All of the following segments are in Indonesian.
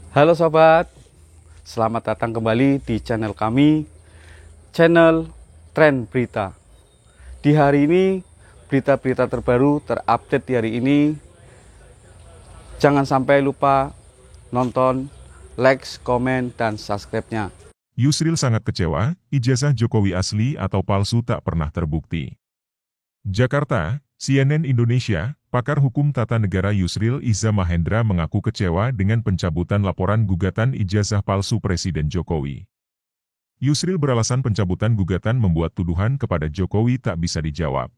Halo sobat, selamat datang kembali di channel kami, channel Tren Berita. Di hari ini, berita-berita terbaru terupdate di hari ini. Jangan sampai lupa nonton, like, komen, dan subscribe-nya. Yusril sangat kecewa, ijazah Jokowi asli atau palsu tak pernah terbukti. Jakarta, CNN Indonesia, pakar hukum tata negara Yusril Iza Mahendra mengaku kecewa dengan pencabutan laporan gugatan ijazah palsu Presiden Jokowi. Yusril beralasan pencabutan gugatan membuat tuduhan kepada Jokowi tak bisa dijawab.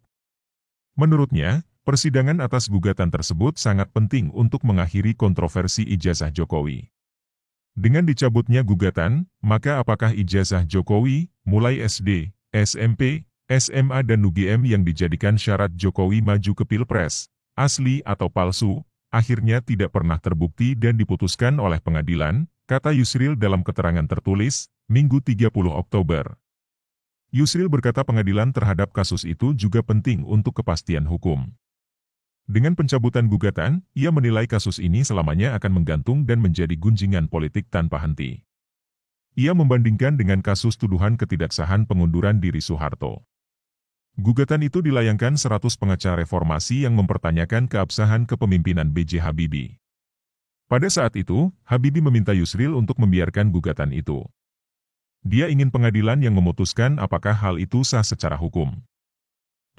Menurutnya, persidangan atas gugatan tersebut sangat penting untuk mengakhiri kontroversi ijazah Jokowi. Dengan dicabutnya gugatan, maka apakah ijazah Jokowi, mulai SD, SMP, SMA dan UGM yang dijadikan syarat Jokowi maju ke Pilpres, asli atau palsu, akhirnya tidak pernah terbukti dan diputuskan oleh pengadilan, kata Yusril dalam keterangan tertulis, Minggu 30 Oktober. Yusril berkata pengadilan terhadap kasus itu juga penting untuk kepastian hukum. Dengan pencabutan gugatan, ia menilai kasus ini selamanya akan menggantung dan menjadi gunjingan politik tanpa henti. Ia membandingkan dengan kasus tuduhan ketidaksahan pengunduran diri Soeharto. Gugatan itu dilayangkan 100 pengacara reformasi yang mempertanyakan keabsahan kepemimpinan B.J. Habibie. Pada saat itu, Habibie meminta Yusril untuk membiarkan gugatan itu. Dia ingin pengadilan yang memutuskan apakah hal itu sah secara hukum.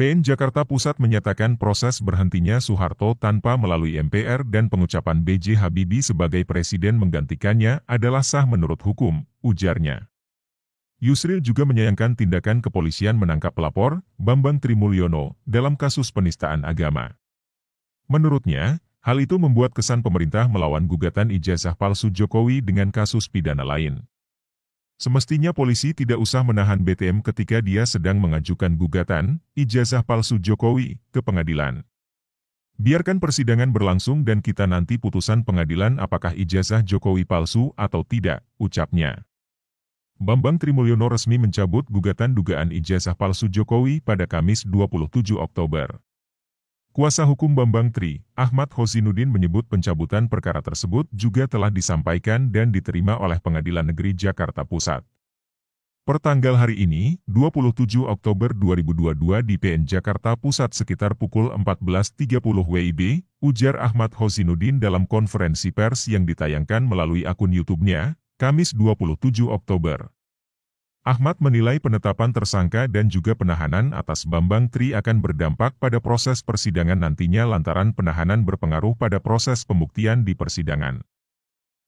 PN Jakarta Pusat menyatakan proses berhentinya Soeharto tanpa melalui MPR dan pengucapan B.J. Habibie sebagai presiden menggantikannya adalah sah menurut hukum, ujarnya. Yusril juga menyayangkan tindakan kepolisian menangkap pelapor, Bambang Trimulyono, dalam kasus penistaan agama. Menurutnya, hal itu membuat kesan pemerintah melawan gugatan ijazah palsu Jokowi dengan kasus pidana lain. Semestinya polisi tidak usah menahan BTM ketika dia sedang mengajukan gugatan ijazah palsu Jokowi ke pengadilan. Biarkan persidangan berlangsung dan kita nanti putusan pengadilan apakah ijazah Jokowi palsu atau tidak, ucapnya. Bambang Trimulyono resmi mencabut gugatan dugaan ijazah palsu Jokowi pada Kamis 27 Oktober. Kuasa hukum Bambang Tri, Ahmad Hosinuddin menyebut pencabutan perkara tersebut juga telah disampaikan dan diterima oleh Pengadilan Negeri Jakarta Pusat. Pertanggal hari ini, 27 Oktober 2022 di PN Jakarta Pusat sekitar pukul 14.30 WIB, ujar Ahmad Hosinuddin dalam konferensi pers yang ditayangkan melalui akun YouTube-nya, Kamis 27 Oktober. Ahmad menilai penetapan tersangka dan juga penahanan atas Bambang Tri akan berdampak pada proses persidangan nantinya lantaran penahanan berpengaruh pada proses pembuktian di persidangan.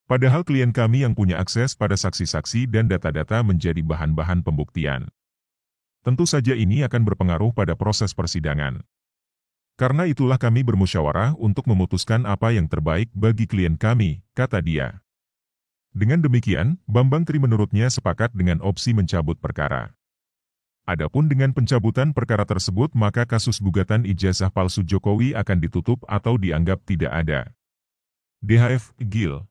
Padahal klien kami yang punya akses pada saksi-saksi dan data-data menjadi bahan-bahan pembuktian. Tentu saja ini akan berpengaruh pada proses persidangan. Karena itulah kami bermusyawarah untuk memutuskan apa yang terbaik bagi klien kami, kata dia. Dengan demikian, Bambang Tri menurutnya sepakat dengan opsi mencabut perkara. Adapun dengan pencabutan perkara tersebut maka kasus gugatan ijazah palsu Jokowi akan ditutup atau dianggap tidak ada. DHF, Gil.